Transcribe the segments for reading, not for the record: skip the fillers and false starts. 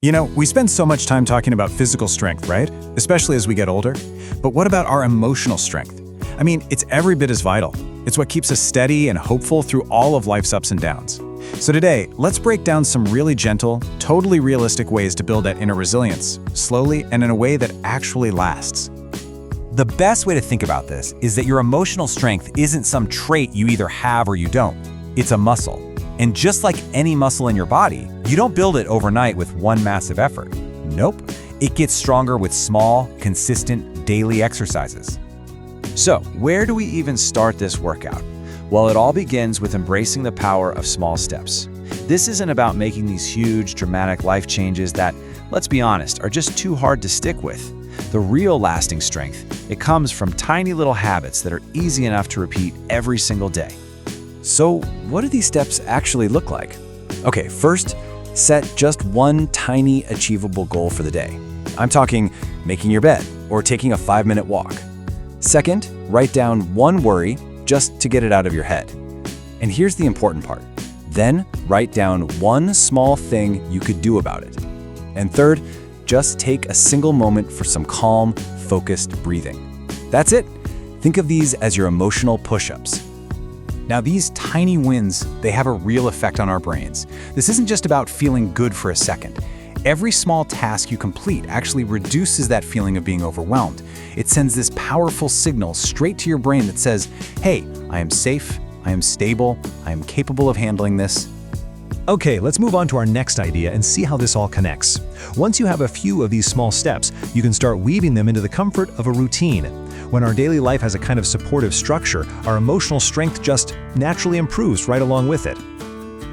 We spend so much time talking about physical strength, right? Especially as we get older. But what about our emotional strength? It's every bit as vital. It's what keeps us steady and hopeful through all of life's ups and downs. So today, let's break down some really gentle, totally realistic ways to build that inner resilience, slowly and in a way that actually lasts. The best way to think about this is that your emotional strength isn't some trait you either have or you don't. It's a muscle. And just like any muscle in your body, you don't build it overnight with one massive effort. Nope. It gets stronger with small, consistent, daily exercises. So, where do we even start this workout? Well, it all begins with embracing the power of small steps. This isn't about making these huge, dramatic life changes that, let's be honest, are just too hard to stick with. The real lasting strength, it comes from tiny little habits that are easy enough to repeat every single day. So, what do these steps actually look like? Okay, first, set just one tiny achievable goal for the day. I'm talking making your bed or taking a 5-minute walk. Second, write down one worry just to get it out of your head. And here's the important part. Then, write down one small thing you could do about it. And third, just take a single moment for some calm, focused breathing. That's it. Think of these as your emotional push-ups. Now, these tiny wins, they have a real effect on our brains. This isn't just about feeling good for a second. Every small task you complete actually reduces that feeling of being overwhelmed. It sends this powerful signal straight to your brain that says, hey, I am safe, I am stable, I am capable of handling this. Okay, let's move on to our next idea and see how this all connects. Once you have a few of these small steps, you can start weaving them into the comfort of a routine. When our daily life has a kind of supportive structure, our emotional strength just naturally improves right along with it.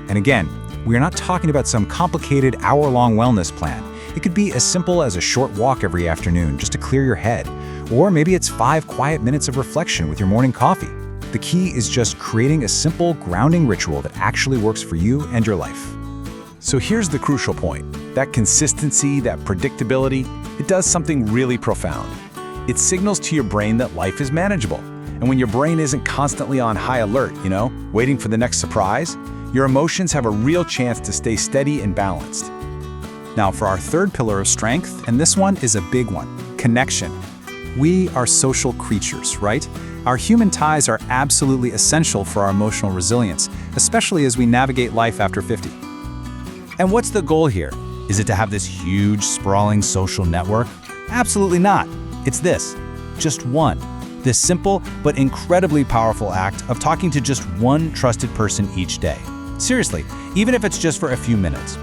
And again, we are not talking about some complicated hour-long wellness plan. It could be as simple as a short walk every afternoon just to clear your head. Or maybe it's 5 quiet minutes of reflection with your morning coffee. The key is just creating a simple, grounding ritual that actually works for you and your life. So here's the crucial point. That consistency, that predictability, it does something really profound. It signals to your brain that life is manageable. And when your brain isn't constantly on high alert, waiting for the next surprise, your emotions have a real chance to stay steady and balanced. Now for our third pillar of strength, and this one is a big one, connection. We are social creatures, right? Our human ties are absolutely essential for our emotional resilience, especially as we navigate life after 50. And what's the goal here? Is it to have this huge, sprawling social network? Absolutely not. It's this, just one. This simple but incredibly powerful act of talking to just one trusted person each day. Seriously, even if it's just for a few minutes.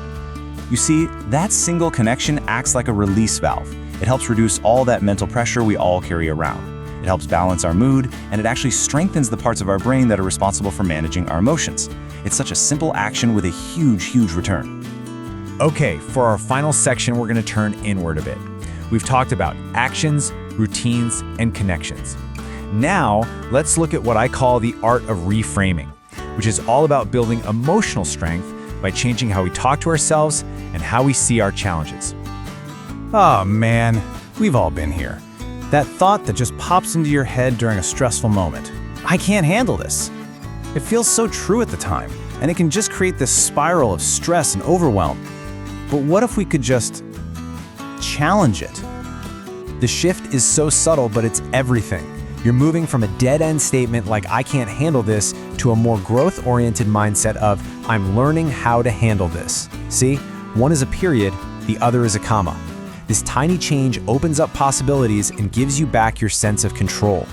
You see, that single connection acts like a release valve. It helps reduce all that mental pressure we all carry around. It helps balance our mood, and it actually strengthens the parts of our brain that are responsible for managing our emotions. It's such a simple action with a huge, huge return. Okay, for our final section, we're going to turn inward a bit. We've talked about actions, routines, and connections. Now, let's look at what I call the art of reframing, which is all about building emotional strength by changing how we talk to ourselves and how we see our challenges. Oh man, we've all been here. That thought that just pops into your head during a stressful moment. I can't handle this. It feels so true at the time, and it can just create this spiral of stress and overwhelm. But what if we could just challenge it? The shift is so subtle, but it's everything. You're moving from a dead-end statement like I can't handle this to a more growth-oriented mindset of I'm learning how to handle this. See, one is a period, the other is a comma. This tiny change opens up possibilities and gives you back your sense of control.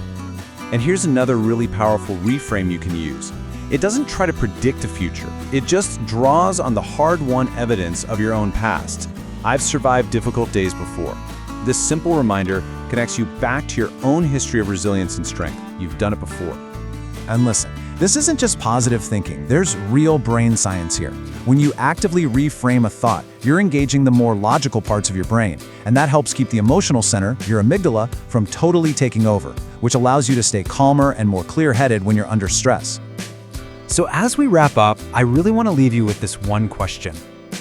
And here's another really powerful reframe you can use. It doesn't try to predict the future. It just draws on the hard-won evidence of your own past. I've survived difficult days before. This simple reminder connects you back to your own history of resilience and strength. You've done it before. And listen, this isn't just positive thinking. There's real brain science here. When you actively reframe a thought, you're engaging the more logical parts of your brain, and that helps keep the emotional center, your amygdala, from totally taking over, which allows you to stay calmer and more clear-headed when you're under stress. So as we wrap up, I really want to leave you with this one question.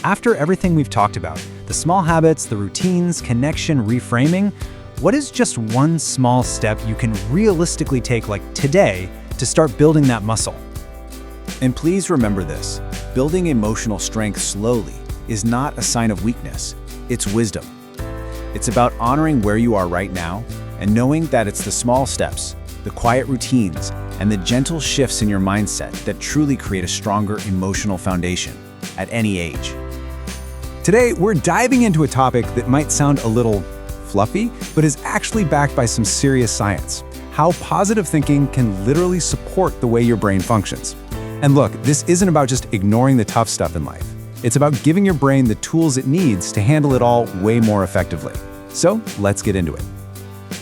After everything we've talked about, the small habits, the routines, connection, reframing, what is just one small step you can realistically take like today to start building that muscle? And please remember this, building emotional strength slowly, is not a sign of weakness, it's wisdom. It's about honoring where you are right now and knowing that it's the small steps, the quiet routines, and the gentle shifts in your mindset that truly create a stronger emotional foundation at any age. Today, we're diving into a topic that might sound a little fluffy, but is actually backed by some serious science. How positive thinking can literally support the way your brain functions. And look, this isn't about just ignoring the tough stuff in life. It's about giving your brain the tools it needs to handle it all way more effectively. So, let's get into it.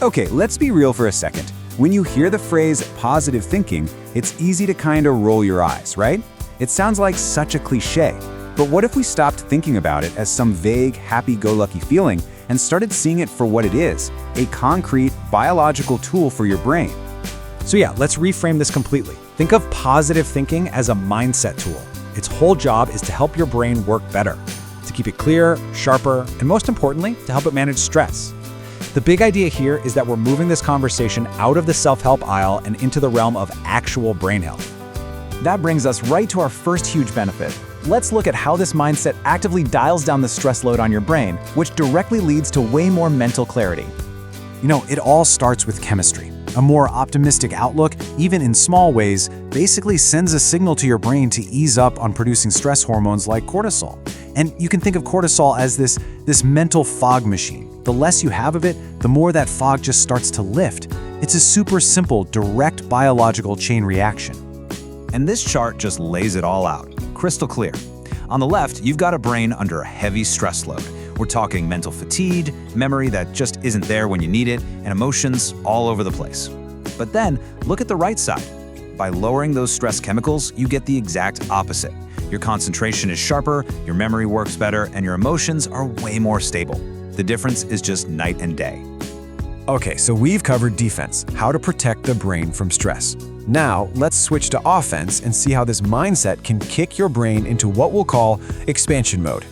Okay, let's be real for a second. When you hear the phrase positive thinking, it's easy to kind of roll your eyes, right? It sounds like such a cliche. But what if we stopped thinking about it as some vague, happy-go-lucky feeling and started seeing it for what it is, a concrete, biological tool for your brain? So yeah, let's reframe this completely. Think of positive thinking as a mindset tool. Its whole job is to help your brain work better, to keep it clearer, sharper, and most importantly, to help it manage stress. The big idea here is that we're moving this conversation out of the self-help aisle and into the realm of actual brain health. That brings us right to our first huge benefit. Let's look at how this mindset actively dials down the stress load on your brain, which directly leads to way more mental clarity. You know, it all starts with chemistry. A more optimistic outlook, even in small ways, basically sends a signal to your brain to ease up on producing stress hormones like cortisol. And you can think of cortisol as this mental fog machine. The less you have of it, the more that fog just starts to lift. It's a super simple, direct biological chain reaction. And this chart just lays it all out, crystal clear. On the left, you've got a brain under a heavy stress load. We're talking mental fatigue, memory that just isn't there when you need it, and emotions all over the place. But then, look at the right side. By lowering those stress chemicals, you get the exact opposite. Your concentration is sharper, your memory works better, and your emotions are way more stable. The difference is just night and day. Okay, so we've covered defense, how to protect the brain from stress. Now, let's switch to offense and see how this mindset can kick your brain into what we'll call expansion mode.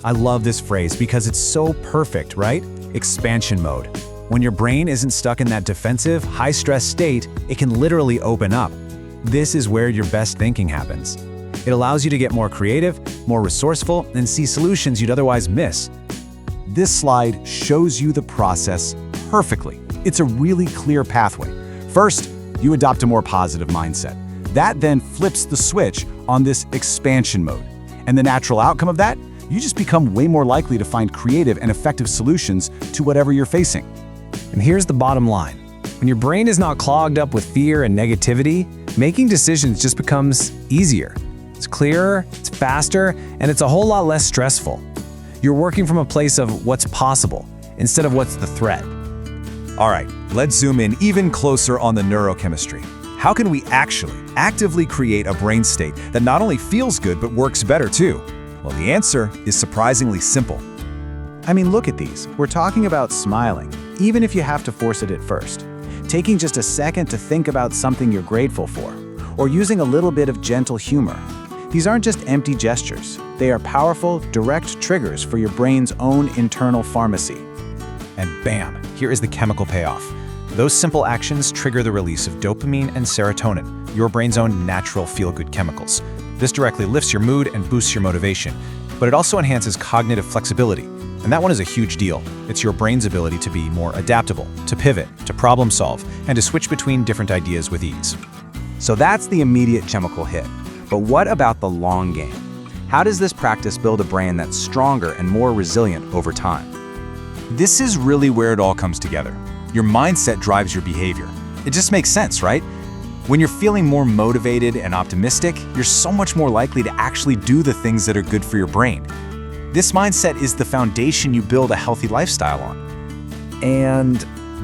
I love this phrase because it's so perfect, right? Expansion mode. When your brain isn't stuck in that defensive, high-stress state, it can literally open up. This is where your best thinking happens. It allows you to get more creative, more resourceful, and see solutions you'd otherwise miss. This slide shows you the process perfectly. It's a really clear pathway. First, you adopt a more positive mindset. That then flips the switch on this expansion mode. And the natural outcome of that? You just become way more likely to find creative and effective solutions to whatever you're facing. And here's the bottom line. When your brain is not clogged up with fear and negativity, making decisions just becomes easier. It's clearer, it's faster, and it's a whole lot less stressful. You're working from a place of what's possible instead of what's the threat. All right, let's zoom in even closer on the neurochemistry. How can we actually actively create a brain state that not only feels good but works better too? Well, the answer is surprisingly simple. I mean, look at these. We're talking about smiling, even if you have to force it at first. Taking just a second to think about something you're grateful for, or using a little bit of gentle humor. These aren't just empty gestures. They are powerful, direct triggers for your brain's own internal pharmacy. And bam, here is the chemical payoff. Those simple actions trigger the release of dopamine and serotonin, your brain's own natural feel-good chemicals. This directly lifts your mood and boosts your motivation, but it also enhances cognitive flexibility. And that one is a huge deal. It's your brain's ability to be more adaptable, to pivot, to problem solve, and to switch between different ideas with ease. So that's the immediate chemical hit. But what about the long game? How does this practice build a brain that's stronger and more resilient over time? This is really where it all comes together. Your mindset drives your behavior. It just makes sense, right? When you're feeling more motivated and optimistic, you're so much more likely to actually do the things that are good for your brain. This mindset is the foundation you build a healthy lifestyle on. And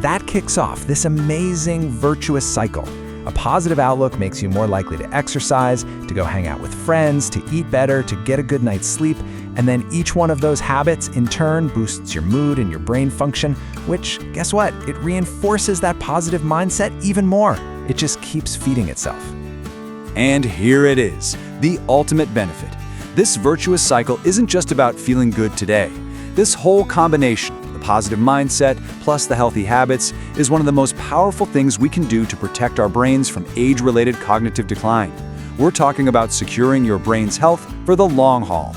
that kicks off this amazing virtuous cycle. A positive outlook makes you more likely to exercise, to go hang out with friends, to eat better, to get a good night's sleep. And then each one of those habits, in turn, boosts your mood and your brain function, which, guess what? It reinforces that positive mindset even more. It just keeps feeding itself. And here it is, the ultimate benefit. This virtuous cycle isn't just about feeling good today. This whole combination, the positive mindset plus the healthy habits, is one of the most powerful things we can do to protect our brains from age-related cognitive decline. We're talking about securing your brain's health for the long haul.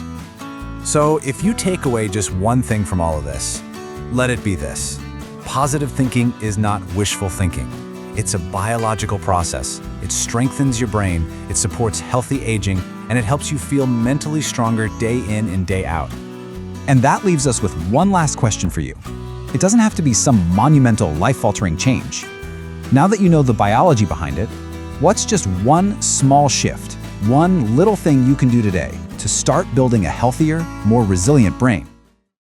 So if you take away just one thing from all of this, let it be this. Positive thinking is not wishful thinking. It's a biological process. It strengthens your brain, it supports healthy aging, and it helps you feel mentally stronger day in and day out. And that leaves us with one last question for you. It doesn't have to be some monumental, life-altering change. Now that you know the biology behind it, what's just one small shift, one little thing you can do today to start building a healthier, more resilient brain?